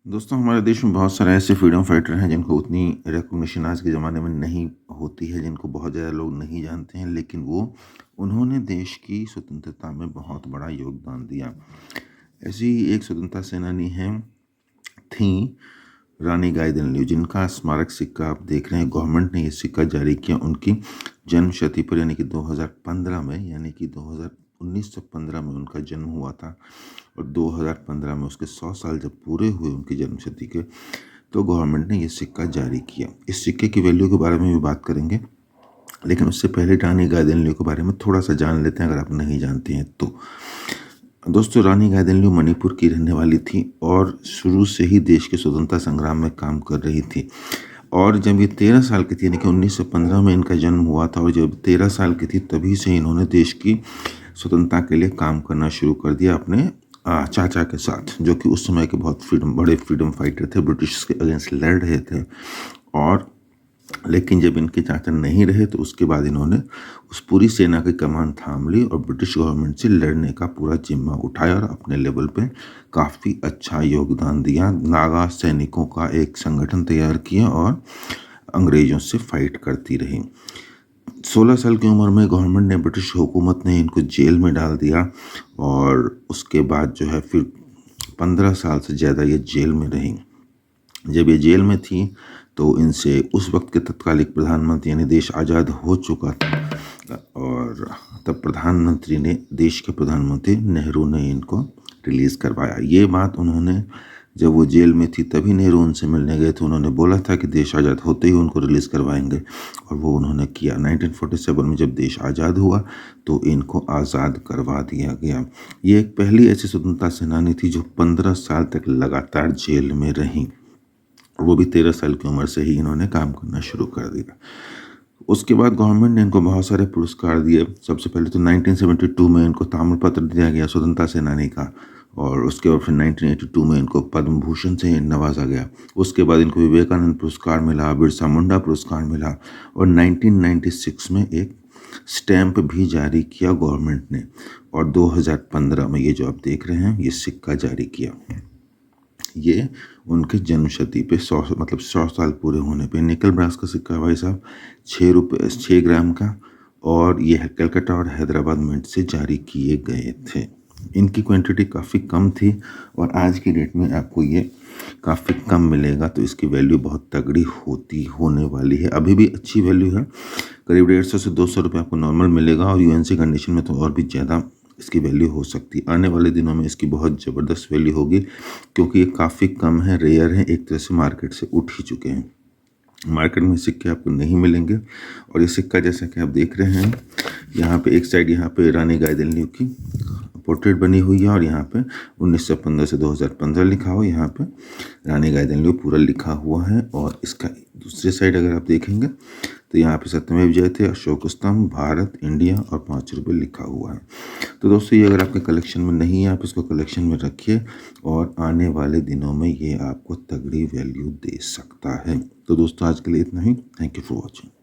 दोस्तों, हमारे देश में बहुत सारे ऐसे फ्रीडम फाइटर हैं जिनको उतनी रिकॉग्निशन आज के ज़माने में नहीं होती है, जिनको बहुत ज़्यादा लोग नहीं जानते हैं, लेकिन उन्होंने देश की स्वतंत्रता में बहुत बड़ा योगदान दिया। ऐसी ही एक स्वतंत्रता सेनानी हैं थीं रानी गाइदिन्ल्यू, जिनका स्मारक सिक्का आप देख रहे हैं। गवर्नमेंट ने ये सिक्का जारी किया उनकी जन्म शती पर, यानी कि 2015 में, यानी कि 1915 में उनका जन्म हुआ था और 2015 में उसके 100 साल जब पूरे हुए उनकी जन्म शती के, तो गवर्नमेंट ने ये सिक्का जारी किया। इस सिक्के की वैल्यू के बारे में भी बात करेंगे, लेकिन उससे पहले रानी गाइदिन्ल्यू के बारे में थोड़ा सा जान लेते हैं, अगर आप नहीं जानते हैं तो। दोस्तों, रानी गाइदिन्ल्यू मणिपुर की रहने वाली थी और शुरू से ही देश के स्वतंत्रता संग्राम में काम कर रही थी। और जब ये 13 साल की थी, यानी कि 1915 में इनका जन्म हुआ था, और जब 13 साल की थी तभी से इन्होंने देश की स्वतंत्रता के लिए काम करना शुरू कर दिया अपने चाचा के साथ, जो कि उस समय के बहुत बड़े फ्रीडम फाइटर थे, ब्रिटिश के अगेंस्ट लड़ रहे थे। और लेकिन जब इनके चाचा नहीं रहे तो उसके बाद इन्होंने उस पूरी सेना की कमान थाम ली और ब्रिटिश गवर्नमेंट से लड़ने का पूरा जिम्मा उठाया और अपने लेवल पे काफ़ी अच्छा योगदान दिया। नागा सैनिकों का एक संगठन तैयार किया और अंग्रेज़ों से फाइट करती रही। 16 साल की उम्र में गवर्नमेंट ने, ब्रिटिश हुकूमत ने इनको जेल में डाल दिया और उसके बाद जो है फिर 15 साल से ज़्यादा ये जेल में रही। जब ये जेल में थी तो इनसे उस वक्त के तत्कालिक प्रधानमंत्री, यानी देश आज़ाद हो चुका था, और तब प्रधानमंत्री ने, देश के प्रधानमंत्री नेहरू ने इनको रिलीज़ करवाया। ये बात उन्होंने, जब वो जेल में थी तभी नेहरू उनसे मिलने गए थे, उन्होंने बोला था कि देश आज़ाद होते ही उनको रिलीज़ करवाएंगे, और वो उन्होंने किया। 1947 में जब देश आज़ाद हुआ तो इनको आज़ाद करवा दिया गया। ये एक पहली ऐसी स्वतंत्रता सेनानी थी जो 15 साल तक लगातार जेल में रहीं, वो भी 13 साल की उम्र से ही इन्होंने काम करना शुरू कर दिया। उसके बाद गवर्नमेंट ने इनको बहुत सारे पुरस्कार दिए। सबसे पहले तो 1972 में इनको ताम्रपत्र दिया गया स्वतंत्रता सेनानी का, और उसके बाद फिर 1982 में इनको पद्म भूषण से नवाजा गया। उसके बाद इनको विवेकानंद पुरस्कार मिला, बिरसा मुंडा पुरस्कार मिला, और 1996 में एक स्टैंप भी जारी किया गवर्नमेंट ने, और 2015 में ये जो आप देख रहे हैं ये सिक्का जारी किया। ये उनके जन्मशती पे 100 साल पूरे होने पे। निकल ब्रास का सिक्का भाई साहब 6 ग्राम का, और ये कलकत्ता और हैदराबाद मिंट से जारी किए गए थे। इनकी क्वांटिटी काफ़ी कम थी और आज की डेट में आपको ये काफ़ी कम मिलेगा, तो इसकी वैल्यू बहुत तगड़ी होने वाली है। अभी भी अच्छी वैल्यू है, करीब 150 से 200 रुपये आपको नॉर्मल मिलेगा, और यूएनसी कंडीशन में तो और भी ज़्यादा इसकी वैल्यू हो सकती है। आने वाले दिनों में इसकी बहुत ज़बरदस्त वैल्यू होगी, क्योंकि ये काफ़ी कम है, रेयर है, एक तरह से मार्केट से उठ ही चुके हैं। मार्केट में सिक्के आपको नहीं मिलेंगे। और ये सिक्का जैसा कि आप देख रहे हैं, यहाँ पे एक साइड यहाँ पे रानी गाइदिन्ल्यू की पोर्ट्रेट बनी हुई है, और यहाँ पे 1915 से 2015 लिखा हुआ, यहाँ पे रानी गाइदिन्ल्यू पूरा लिखा हुआ है। और इसका दूसरे साइड अगर आप देखेंगे तो यहाँ पे सत्यमेव जयते, अशोक स्तंभ, भारत, इंडिया और 5 रुपये लिखा हुआ है। तो दोस्तों, ये अगर आपके कलेक्शन में नहीं है, आप इसको कलेक्शन में रखिए, और आने वाले दिनों में ये आपको तगड़ी वैल्यू दे सकता है। तो दोस्तों, आज के लिए इतना ही। Thank you for watching.